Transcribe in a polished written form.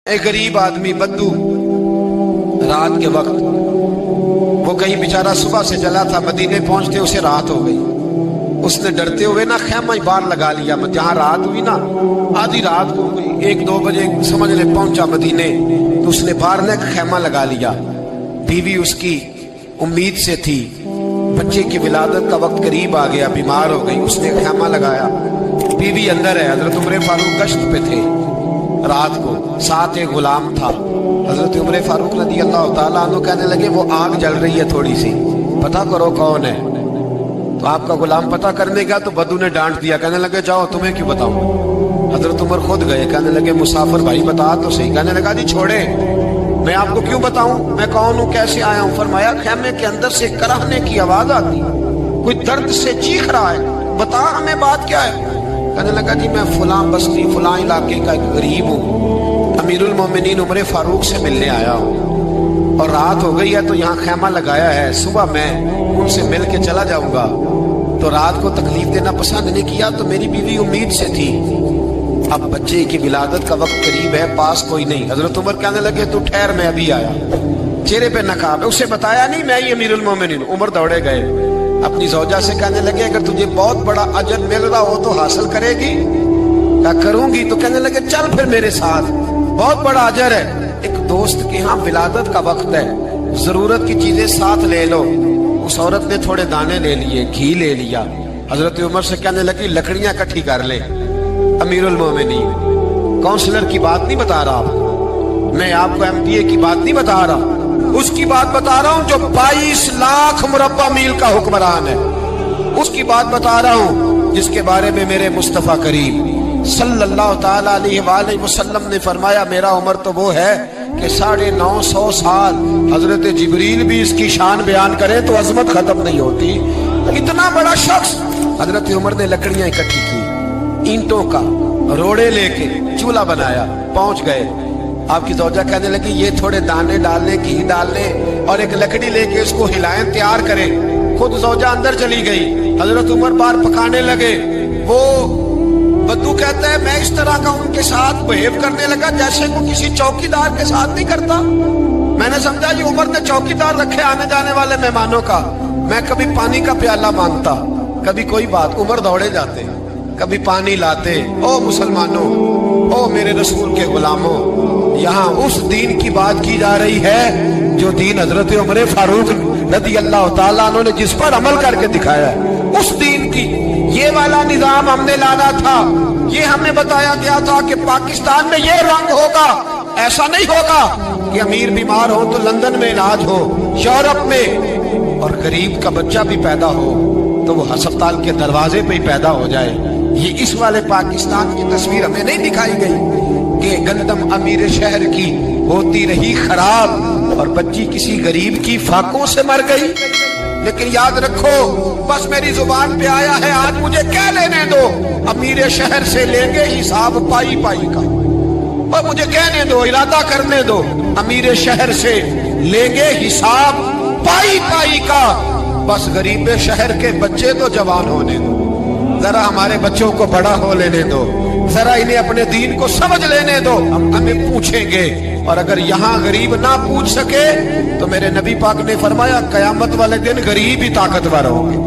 एक गरीब आदमी बद्दू रात के वक्त वो कहीं बेचारा सुबह से चला था, मदीने पहुंचते उसे रात हो गई। उसने डरते हुए ना खैमा बाहर लगा लिया। जहां रात हुई ना, आधी रात हो गई, 1-2 बजे समझ ले पहुंचा मदीने, तो उसने बाहर ने खैमा लगा लिया। बीवी उसकी उम्मीद से थी, बच्चे की विलादत का वक्त करीब आ गया, बीमार हो गई, उसने खैमा लगाया। बीवी अंदर है। हजरत उमर फारूक गश्त पे थे रात को, साथ एक गुलाम था। हजरत उमर फारूक रज़ी अल्लाह ताला अन्हु कहने लगे वो आग जल रही है थोड़ी सी, पता करो कौन है। तो आपका गुलाम पता करने गया तो बद्दू ने डांट दिया, कहने लगे जाओ तुम्हें क्यों बताऊं। हजरत उमर खुद गए, कहने लगे मुसाफिर भाई बता तो सही। कहने लगा जी छोड़े, मैं आपको क्यों बताऊं, मैं कौन हूं, कैसे आया हूं। फरमाया खैमे के अंदर से कराहने की आवाज आती, कोई दर्द से चीख रहा है, बता हमें बात क्या है। कहने लगा जी मैं फलां बस्ती फलां इलाके का एक गरीब हूँ, अमीरुल मोमिनीन उमर फारूक से मिलने आया हूँ और रात हो गई है तो यहाँ खैमा लगाया है, सुबह मैं उनसे मिल के चला जाऊंगा। तो रात को तकलीफ देना पसंद नहीं किया, तो मेरी बीवी उम्मीद से थी, अब बच्चे की विलादत का वक्त करीब है, पास कोई नहीं। हजरत उमर कहने लगे तू ठहर, मैं अभी आया। चेहरे पे नकाब है, उसे बताया नहीं मैं ही अमीरुल मोमिनीन। उमर दौड़े गए, अपनी ज़ौजा से कहने लगे अगर तुझे बहुत बड़ा अजर मिल रहा हो तो हासिल करेगी। क्या करूंगी। तो कहने लगे चल फिर मेरे साथ, बहुत बड़ा अजर है। एक दोस्त के यहाँ विलादत का वक्त है, जरूरत की चीजें साथ ले लो। उस औरत ने थोड़े दाने ले लिए, घी ले लिया। हजरत उमर से कहने लगी लकड़ियां इकट्ठी कर ले। अमीरुल मोमिनीन, काउंसलर की बात नहीं बता रहा, मैं आपको MBA की बात नहीं बता रहा, उसकी बात बता रहा हूं जो 22 लाख मुरब्बा मील का हुक्मरान है। उसकी बात बता रहा हूं जिसके बारे में मेरे मुस्तफा करीम सल्लल्लाहु ताला अलैहि वसल्लम ने फरमाया मेरा उम्र तो वो है कि 950 साल हजरत जिब्रील भी इसकी शान बयान करे तो अजमत खत्म नहीं होती। इतना बड़ा शख्स। हजरत उमर ने लकड़ियां इकट्ठी की, ईंटों का रोड़े लेके चूल्हा बनाया, पहुंच गए। आपकी ज़ौजा कहने लगी ये थोड़े दाने डालने, घी डालने और एक लकड़ी लेके इसको हिलाएं, तैयार करें। खुद ज़ौजा अंदर चली गई, हजरत उमर बाहर पकाने लगे। वो बद्दू कहता है मैं इस तरह का उनके साथ बिहेव करने लगा जैसे वो किसी चौकीदार के साथ नहीं करता। मैंने समझा जी उमर ने चौकीदार रखे आने जाने वाले मेहमानों का। मैं कभी पानी का प्याला मांगता, कभी कोई बात, उमर दौड़े जाते, कभी पानी लाते। ओ मुसलमानों, ओ मेरे रसूल के गुलामों, यहाँ उस दीन की बात की जा रही है जो दीन हजरत उमर फारूक रज़ी अल्लाह ताला अन्हु ने जिस पर अमल करके दिखाया है, उस दीन की। ये वाला निजाम हमने लाना था, ये हमें बताया गया था कि पाकिस्तान में ये रंग होगा, ऐसा नहीं होगा कि अमीर बीमार हो तो लंदन में इलाज हो, यूरोप में, और गरीब का बच्चा भी पैदा हो तो वो अस्पताल के दरवाजे पे ही पैदा हो जाए। ये इस वाले पाकिस्तान की तस्वीर हमें नहीं दिखाई गई कि गंदम अमीर शहर की होती रही खराब और बच्ची किसी गरीब की फाकों से मर गई। लेकिन याद रखो, बस मेरी जुबान पे आया है, आज मुझे क्या लेने दो, अमीर शहर से लेंगे हिसाब पाई पाई का। और मुझे कहने दो, इरादा करने दो, अमीर शहर से लेंगे हिसाब पाई पाई का। बस गरीब शहर के बच्चे तो जवान होने दो, जरा हमारे बच्चों को बड़ा हो लेने दो, जरा इन्हें अपने दीन को समझ लेने दो, हम हमें पूछेंगे। और अगर यहाँ गरीब ना पूछ सके तो मेरे नबी पाक ने फरमाया कयामत वाले दिन गरीब ही ताकतवर होंगे।